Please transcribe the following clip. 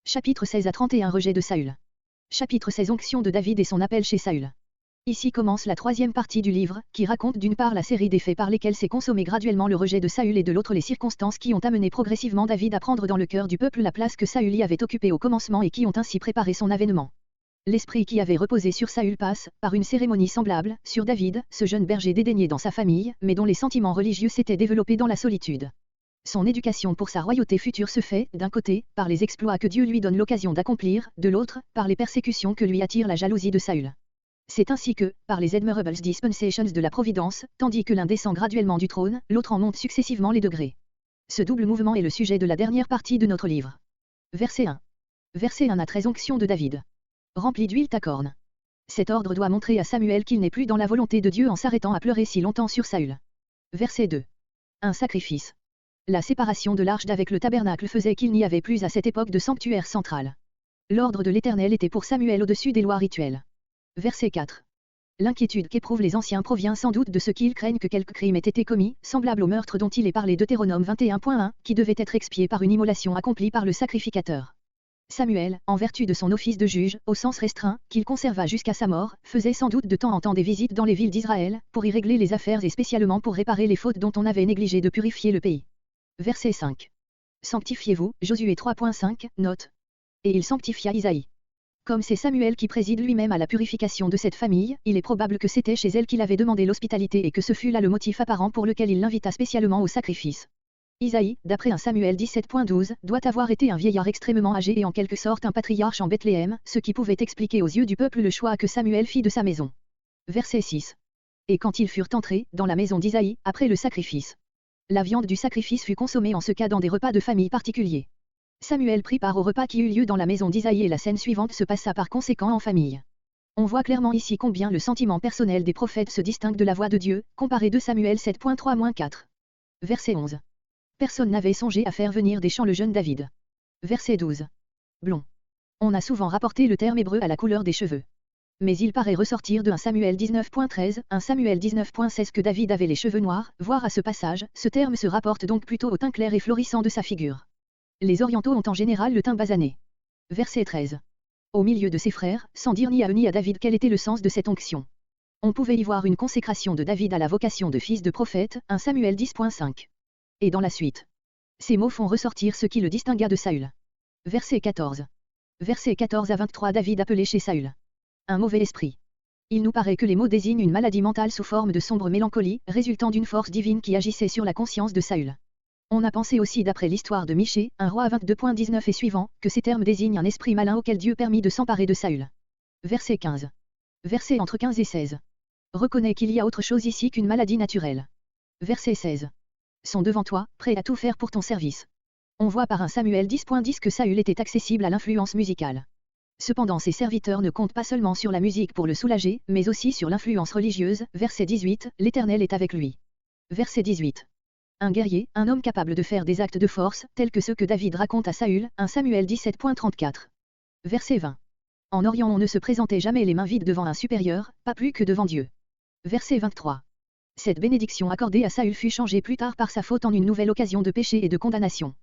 Chapitre 16 à 31 Rejet de Saül. Chapitre 16 Onction de David et son appel chez Saül. Ici commence la troisième partie du livre, qui raconte d'une part la série des faits par lesquels s'est consommé graduellement le rejet de Saül et de l'autre les circonstances qui ont amené progressivement David à prendre dans le cœur du peuple la place que Saül y avait occupée au commencement et qui ont ainsi préparé son avènement. L'esprit qui avait reposé sur Saül passe, par une cérémonie semblable, sur David, ce jeune berger dédaigné dans sa famille, mais dont les sentiments religieux s'étaient développés dans la solitude. Son éducation pour sa royauté future se fait, d'un côté, par les exploits que Dieu lui donne l'occasion d'accomplir, de l'autre, par les persécutions que lui attire la jalousie de Saül. C'est ainsi que, par les admirables dispensations de la Providence, tandis que l'un descend graduellement du trône, l'autre en monte successivement les degrés. Ce double mouvement est le sujet de la dernière partie de notre livre. Verset 1. Verset 1 à 13 Onction de David. Rempli d'huile ta corne. Cet ordre doit montrer à Samuel qu'il n'est plus dans la volonté de Dieu en s'arrêtant à pleurer si longtemps sur Saül. Verset 2. Un sacrifice. La séparation de l'arche d'avec le tabernacle faisait qu'il n'y avait plus à cette époque de sanctuaire central. L'ordre de l'Éternel était pour Samuel au-dessus des lois rituelles. Verset 4. L'inquiétude qu'éprouvent les anciens provient sans doute de ce qu'ils craignent que quelque crime ait été commis, semblable au meurtre dont il est parlé Deutéronome 21.1, qui devait être expié par une immolation accomplie par le sacrificateur. Samuel, en vertu de son office de juge, au sens restreint, qu'il conserva jusqu'à sa mort, faisait sans doute de temps en temps des visites dans les villes d'Israël, pour y régler les affaires et spécialement pour réparer les fautes dont on avait négligé de purifier le pays. Verset 5. Sanctifiez-vous, Josué 3.5, note. Et il sanctifia Isaïe. Comme c'est Samuel qui préside lui-même à la purification de cette famille, il est probable que c'était chez elle qu'il avait demandé l'hospitalité et que ce fut là le motif apparent pour lequel il l'invita spécialement au sacrifice. Isaïe, d'après un Samuel 17.12, doit avoir été un vieillard extrêmement âgé et en quelque sorte un patriarche en Bethléem, ce qui pouvait expliquer aux yeux du peuple le choix que Samuel fit de sa maison. Verset 6. Et quand ils furent entrés, dans la maison d'Isaïe, après le sacrifice. La viande du sacrifice fut consommée en ce cas dans des repas de famille particuliers. Samuel prit part au repas qui eut lieu dans la maison d'Isaïe et la scène suivante se passa par conséquent en famille. On voit clairement ici combien le sentiment personnel des prophètes se distingue de la voix de Dieu, comparé 2 Samuel 7.3-4. Verset 11. Personne n'avait songé à faire venir des champs le jeune David. Verset 12. Blond. On a souvent rapporté le terme hébreu à la couleur des cheveux. Mais il paraît ressortir de 1 Samuel 19.13, 1 Samuel 19.16 que David avait les cheveux noirs, voire à ce passage, ce terme se rapporte donc plutôt au teint clair et florissant de sa figure. Les orientaux ont en général le teint basané. Verset 13. Au milieu de ses frères, sans dire ni à eux ni à David quel était le sens de cette onction. On pouvait y voir une consécration de David à la vocation de fils de prophète, 1 Samuel 10.5. Et dans la suite. Ces mots font ressortir ce qui le distingua de Saül. Verset 14. Verset 14 à 23 David appelé chez Saül. Un mauvais esprit. Il nous paraît que les mots désignent une maladie mentale sous forme de sombre mélancolie, résultant d'une force divine qui agissait sur la conscience de Saül. On a pensé aussi d'après l'histoire de Michée, un roi 22.19 et suivant, que ces termes désignent un esprit malin auquel Dieu permit de s'emparer de Saül. Verset 15. Verset entre 15 et 16. Reconnais qu'il y a autre chose ici qu'une maladie naturelle. Verset 16. Sont devant toi, prêts à tout faire pour ton service. On voit par 1 Samuel 10.10 que Saül était accessible à l'influence musicale. Cependant ses serviteurs ne comptent pas seulement sur la musique pour le soulager, mais aussi sur l'influence religieuse. Verset 18, l'Éternel est avec lui. Verset 18. Un guerrier, un homme capable de faire des actes de force, tels que ceux que David raconte à Saül, 1 Samuel 17.34. Verset 20. En Orient on ne se présentait jamais les mains vides devant un supérieur, pas plus que devant Dieu. Verset 23. Cette bénédiction accordée à Saül fut changée plus tard par sa faute en une nouvelle occasion de péché et de condamnation.